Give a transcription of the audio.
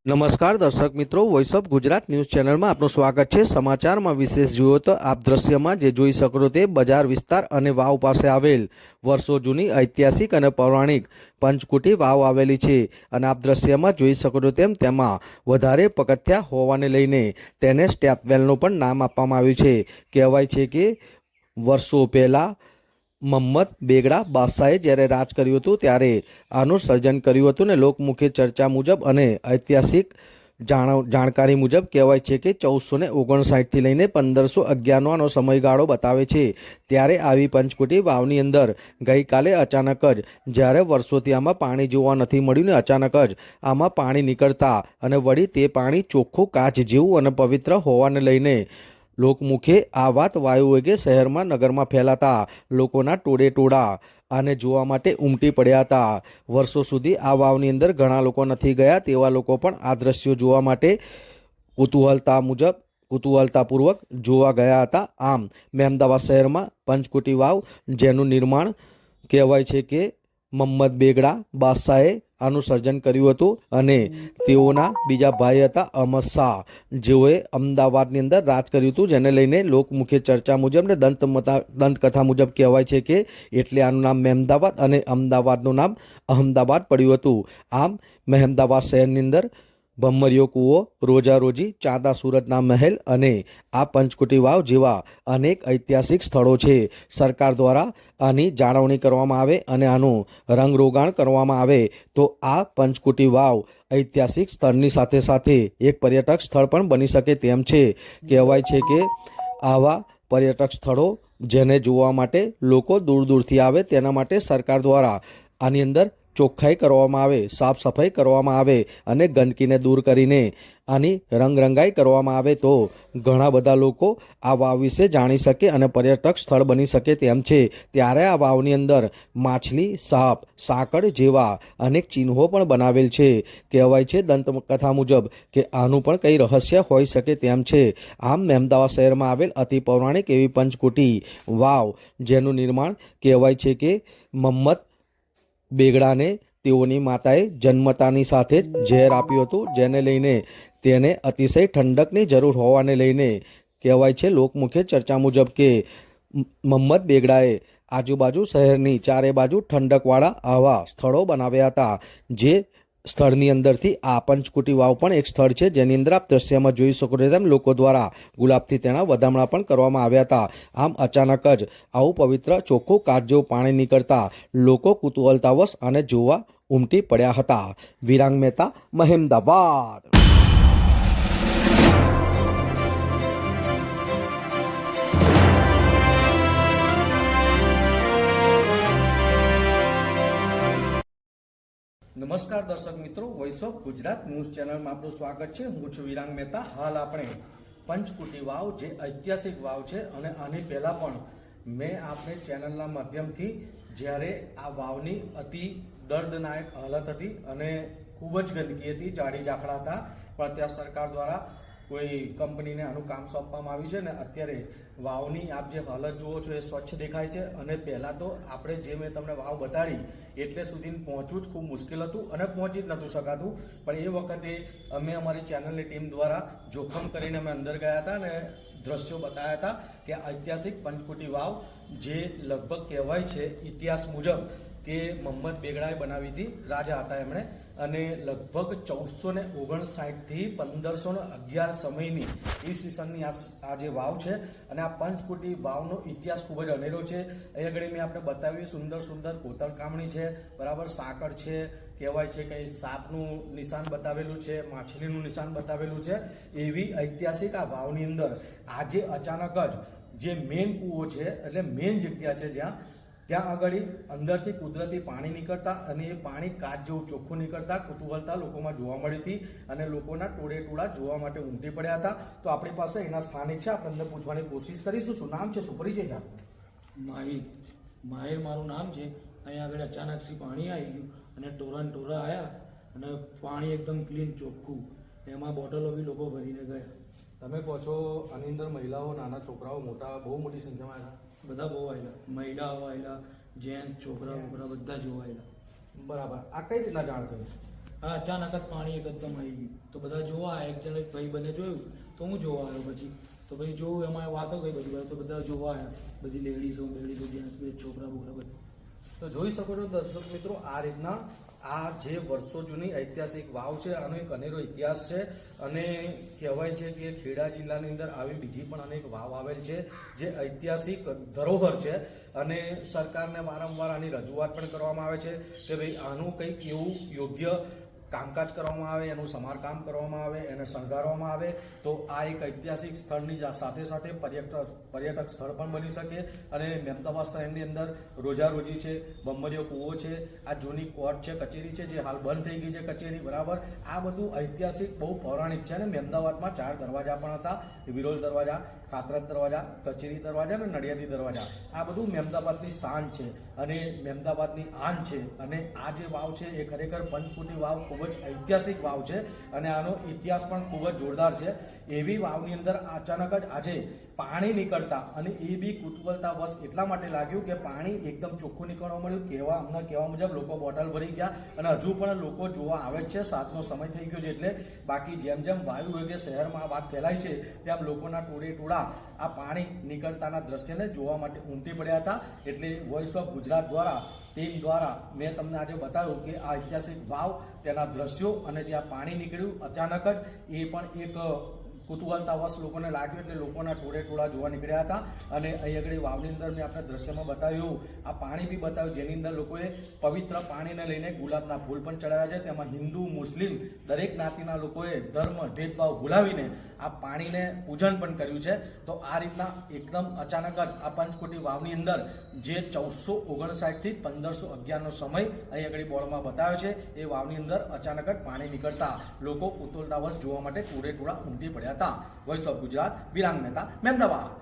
નમસ્કાર દર્શક મિત્રો, વોઇસ ઓફ ગુજરાત ન્યૂઝ ચેનલમાં આપનું સ્વાગત છે। સમાચારમાં વિશેષ જુઓ તો આપ દ્રશ્યમાં જે જોઈ શકો છો તે બજાર વિસ્તાર અને વાવ પાસે આવેલ વર્ષો જૂની ઐતિહાસિક અને પૌરાણિક પંચકુટી વાવ આવેલી છે અને આપ દ્રશ્યમાં જોઈ શકો છો તેમ તેમાં વધારે પગથિયા હોવાને લઈને તેને સ્ટેપવેલનું પણ નામ આપવામાં આવ્યું છે। કહેવાય છે કે વર્ષો પહેલાં મોહમ્મદ બેગડા બાદશાહે જ્યારે રાજ કર્યું હતું ત્યારે આનું સર્જન કર્યું હતું ને લોકમુખી ચર્ચા મુજબ અને ઐતિહાસિક જાણકારી મુજબ કહેવાય છે કે 1459થી લઈને 1511નો આનો સમયગાળો બતાવે છે। ત્યારે આવી પંચકુટી વાવની અંદર ગઈકાલે અચાનક જ જ્યારે વર્ષોથી આમાં પાણી જોવા નથી મળ્યું ને અચાનક જ આમાં પાણી નીકળતા અને વળી તે પાણી ચોખ્ખું કાચ જેવું અને પવિત્ર હોવાને લઈને લોકમુખે આ વાત વાયુવેગે શહેરમાં નગરમાં ફેલાતા લોકોના ટોળા આને જોવા માટે ઉમટી પડ્યા હતા। વર્ષો સુધી આ વાવની અંદર ઘણા લોકો નથી ગયા તેવા લોકો પણ આ દ્રશ્યો જોવા માટે કુતૂહલતાપૂર્વક જોવા ગયા હતા। આમ મહેમદાવાદ શહેરમાં પંચકુટી વાવ જેનું નિર્માણ કહેવાય છે કે મોહમ્મદ બેગડા બાદશાહે આનું સર્જન કર્યું હતું અને તેઓના બીજા ભાઈ હતા અહમદ શાહ, જેઓએ અમદાવાદની અંદર રાજ કર્યું હતું, જેને લઈને લોકમુખી ચર્ચા મુજબ ને દંતકથા મુજબ કહેવાય છે કે એટલે આનું નામ મહેમદાવાદ અને અમદાવાદનું નામ અહમદાબાદ પડ્યું હતું। આમ મહેમદાવાદ શહેરની અંદર ભમરિયો કૂવો, રોજારોજી, ચાંદા સુરતના મહેલ અને આ પંચકુટી વાવ જેવા અનેક ઐતિહાસિક સ્થળો છે। સરકાર દ્વારા આની જાળવણી કરવામાં આવે અને આનું રંગરોગાણ કરવામાં આવે તો આ પંચકુટી વાવ ઐતિહાસિક સ્થળની સાથે સાથે એક પર્યટક સ્થળ પણ બની શકે તેમ છે। કહેવાય છે કે આવા પર્યટક સ્થળો જેને જોવા માટે લોકો દૂર દૂરથી આવે તેના માટે સરકાર દ્વારા આની અંદર ચોખ્ખાઈ કરવામાં આવે, સાફ સફાઈ કરવામાં આવે અને ગંદકીને દૂર કરીને આની રંગરંગાઈ કરવામાં આવે તો ઘણા બધા લોકો આ વાવ વિશે જાણી શકે અને પર્યટક સ્થળ બની શકે તેમ છે। ત્યારે આ વાવની અંદર માછલી, સાપ, સાંકળ જેવા અનેક ચિહ્નો પણ બનાવેલ છે। કહેવાય છે દંતકથા મુજબ કે આનું પણ કંઈ રહસ્ય હોઈ શકે તેમ છે। આમ મહેમદાવાદ શહેરમાં આવેલ અતિ પૌરાણિક એવી પંચકુટી વાવ જેનું નિર્માણ કહેવાય છે કે મોહમ્મદ બેગડાને તેઓની માતાએ જન્મતાની સાથે જ ઝેર આપ્યું હતું, જેને લઈને તેને અતિશય ઠંડકની જરૂર હોવાને લઈને કહેવાય છે લોકમુખે ચર્ચા મુજબ કે મોહમ્મદ બેગડાએ આજુબાજુ શહેરની ચારે બાજુ ઠંડકવાળા આવા સ્થળો બનાવ્યા હતા। જે સ્થળની અંદરથી આ પંચકુટી વાવ પણ એક સ્થળ છે, જેની અંદર આપ દ્રશ્યમાં જોઈ શકો છો તેમ લોકો દ્વારા ગુલાબથી તેના વધામણા પણ કરવામાં આવ્યા હતા। આમ અચાનક જ આવું પવિત્ર ચોખ્ખું કાચ જેવું પાણી નીકળતા લોકો કુતૂહલતાવશ આને જોવા ઉમટી પડ્યા હતા। વિરાંગ મહેતા, મહેમદાવાદ। નમસ્કાર દર્શક મિત્રો, વોઇસ ઓફ ગુજરાત ન્યૂઝ ચેનલમાં આપનું સ્વાગત છે। હું છું વિરાંગ મહેતા। હાલ આપણે પંચકુટી વાવ જે ઐતિહાસિક વાવ છે અને આની પહેલાં પણ મેં આપને ચેનલના માધ્યમથી જ્યારે આ વાવની અતિ દર્દનાયક હાલત હતી અને ખૂબ જ ગંદકી હતી, ઝાડી ઝાકડા હતા, પણ ત્યાં સરકાર દ્વારા કોઈ કંપનીને આનું કામ સોંપવામાં આવ્યું છે ને અત્યારે વાવની આપ જે હાલત જુઓ છો એ સ્વચ્છ દેખાય છે। અને પહેલાં તો આપણે જે મેં તમને વાવ બતાડી એટલે સુધી પહોંચવું જ ખૂબ મુશ્કેલ હતું અને પહોંચી જ નહોતું શકાતું, પણ એ વખતે અમે અમારી ચેનલની ટીમ દ્વારા જોખમ કરીને અમે અંદર ગયા હતા અને દ્રશ્યો બતાવ્યા હતા કે ઐતિહાસિક પંચકુટી વાવ જે લગભગ કહેવાય છે ઇતિહાસ મુજબ કે મોહમ્મદ બેગડાએ બનાવી હતી, રાજા હતા એમણે, અને લગભગ 1459થી 1511 સમયની ઈસવીસનની આ જે વાવ છે અને આ પંચકુટી વાવનો ઇતિહાસ ખૂબ જ અનેરો છે। અહીંયા આગળ મેં આપણે બતાવ્યું સુંદર સુંદર કોતરકામણી છે, બરાબર, સાંકળ છે, કહેવાય છે કે સાપનું નિશાન બતાવેલું છે, માછલીનું નિશાન બતાવેલું છે। એવી ઐતિહાસિક આ વાવની અંદર આજે અચાનક જ જે મેઇન કૂવો છે એટલે મેઇન જગ્યા છે ત્યાં આગળ અંદરથી કુદરતી પાણી નીકળતા અને એ પાણી કાચ જેવું ચોખ્ખું નીકળતા કુતૂહલતા લોકોમાં જોવા મળી હતી અને લોકોના ટોળા જોવા માટે ઉમટી પડ્યા હતા। તો આપણી પાસે એના સ્થાનિક છે, આપણે અંદર પૂછવાની કોશિશ કરીશું। શું નામ છે, શું પરિચય છે? માહિર મારું નામ છે। અહીંયા આગળ અચાનકથી પાણી આવી ગયું અને ટોળા આવ્યા અને પાણી એકદમ ક્લીન ચોખ્ખું, એમાં બોટલો બી લોકો ભરીને ગયા। તમે કહો છો આની અંદર મહિલાઓ, નાના છોકરાઓ, મોટા બહુ મોટી સંખ્યામાં આવ્યા? બધા બહુ આવેલા, મહિલાઓ આવેલા, જેન્ટ્સ, છોકરા બધા જોવા આવેલા। બરાબર। આ કઈ રીતના જાણ થઈ? હા, અચાનક જ પાણી એકદમ આવી ગયું તો બધા જોવા આવ્યા. એક જણ ભાઈ બને જોયું તો હું જોવા આવ્યો. પછી તો ભાઈ જોયું એમાં વાતો કઈ બધી તો બધા જોવા આવ્યા, બધી લેડીઝો જેન્ટ્સ બે છોકરા બોકરા બધા. તો જોઈ શકો છો દર્શક મિત્રો, આ રીતના આ જે વર્ષો જૂની ઐતિહાસિક વાવ છે આનો એક અનેરો ઇતિહાસ છે. અને કહેવાય છે કે ખેડા જિલ્લાની અંદર આવી બીજી પણ અનેક વાવ આવેલ છે જે ઐતિહાસિક ધરોહર છે. અને સરકારને વારંવાર આની રજૂઆત પણ કરવામાં આવે છે કે ભાઈ આનું કંઈક એવું યોગ્ય કામકાજ કરવામાં આવે, એનું સમારકામ કરવામાં આવે, એને શણગારવામાં આવે તો આ એક ઐતિહાસિક સ્થળની સાથે સાથે પર્યટક સ્થળ પણ બની શકે. અને મહેમદાવાદ શહેરની અંદર રોજારોજી છે, બમ્મરિયો કૂવો છે, આ જૂની કોર્ટ છે, કચેરી છે જે હાલ બંધ થઈ ગઈ છે કચેરી, બરાબર. આ બધું ઐતિહાસિક બહુ પૌરાણિક છે. અને મહેમદાવાદમાં 4 દરવાજા પણ હતા, વિરોલ દરવાજા, ખાતરત દરવાજા, કચેરી દરવાજા અને નડિયાદી દરવાજા. આ બધું મહેમદાવાદની શાન છે અને મહેમદાવાદની આન છે. અને આ જે વાવ છે એ ખરેખર પંચકુટી વાવ ખૂબ જ ઐતિહાસિક વાવ છે અને આનો ઇતિહાસ પણ ખૂબ જ જોરદાર છે. એવી વાવની અંદર અચાનક જ આજે પાણી નીકળતા, અને એ બી કુતૂહલતાવશ એટલા માટે લાગ્યું કે પાણી એકદમ ચોખ્ખું નીકળવા મળ્યું. અમને કહેવા મુજબ લોકો બોટલ ભરી ગયા અને હજુ પણ લોકો જોવા આવે જ છે. 7નો સમય થઈ ગયો છે એટલે. બાકી જેમ જેમ વાયુ વેગે શહેરમાં આ વાત ફેલાય છે તેમ લોકોના ટોળે આ પાણી નીકળતાના દ્રશ્યને જોવા માટે ઉમટી પડ્યા હતા. એટલે વોઇસ ઓફ ગુજરાત દ્વારા, ટીમ દ્વારા મેં તમને આજે બતાવ્યું કે આ ઐતિહાસિક વાવ, તેના દ્રશ્યો અને જે આ પાણી નીકળ્યું અચાનક જ, એ પણ એક કુતૂહલતાવશ લોકોને લાગ્યું એટલે લોકોના ટોળા જોવા નીકળ્યા હતા. અને અહીં આગળ વાવની અંદર મેં આપણે દ્રશ્યમાં બતાવ્યું, આ પાણી બી બતાવ્યું જેની અંદર લોકોએ પવિત્ર પાણીને લઈને ગુલાબના ફૂલ પણ ચડાવ્યા છે. તેમાં હિન્દુ, મુસ્લિમ દરેક જ્ઞાતિના લોકોએ ધર્મ ભેદભાવ ભૂલાવીને આ પાણીને પૂજન પણ કર્યું છે. તો આ રીતના એકદમ અચાનક જ આ પંચકોટી વાવની અંદર જે 1459 થી 1511નો સમય અહીં આગળ બોર્ડમાં બતાવ્યો છે, એ વાવની અંદર અચાનક જ પાણી નીકળતા લોકો કુતૂહલતાવશ જોવા માટે ટોળા ઉમટી પડ્યા હતા. Voice of Gujarat, Virang Mehta, Mehmedabad.